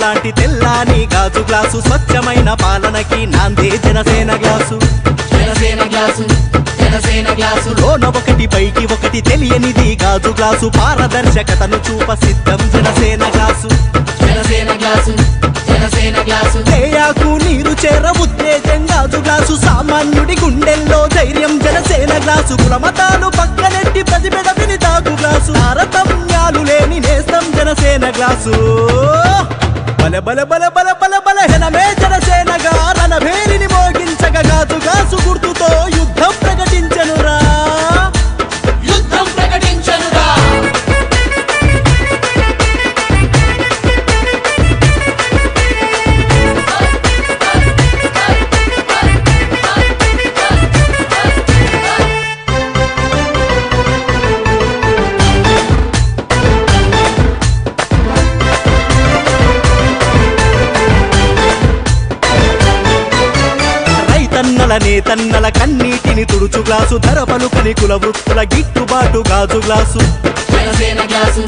లాంటి తెల్లాని గాజు గ్లాసు స్వచ్ఛమైన పాలనకి నాందే Janasena glass. Janasena glass, Janasena glass. లోన ఒకటి పైకి ఒకటి తెలియనిది గాజు గ్లాసు, పారదర్శకతను చూప సిద్ధం Janasena glass. Janasena glass, Janasena glass. తేయాకు నీరు చేర ఉత్తేజం గాజు గ్లాసు, సామాన్యుడి గుండెల్లో ధైర్యం జనసేన గ్లాసు. కులమతాలు పక్కనెట్టి ప్రతిభెడ విని తాగు గ్లాసు, తారతమ్యాలు లేని నేస్తం జనసేన గ్లాసు. బల బల బల బల బల బల హెనమే జనసేనగా రణభేరిని మోగించగా గాజు గ్లాసు గుర్తుతో యుద్ధం ప్రకటించనురా, యుద్ధం ప్రకటించనురా. నేతన్నల కన్నీటిని తుడుచు గ్లాసు, ధర పలుకని కుల వృత్తుల గిట్టుబాటు గాజు glass. Janasena glass,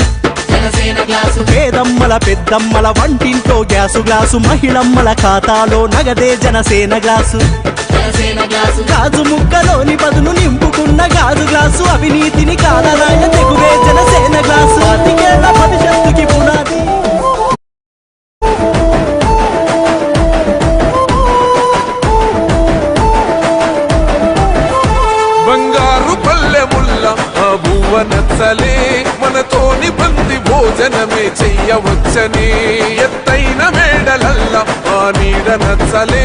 Janasena glass. పేదమ్మల పెద్దమ్మల వంటింట్లో గ్యాసు గ్లాసు, మహిళమ్మల ఖాతాలో నగదే జనసేన గ్లాసు. జనసేన గ్లాసు. గాజు ముక్కలోని పదును నింపుకున్న గాజు గ్లాసు, అవినీతిని కాలరాయ తెగువే జనసేన గ్లాసు. 25 ఏళ్ల భవిష్యత్తుకి పునాది. బంగారు పల్లెముల్ల ఆ బువ్వ నచ్చలే, మనతోని బంది భోజనమే చెయ్యవచ్చని. ఎత్తైన మేడలల్ల ఆ నీడ నచ్చలే.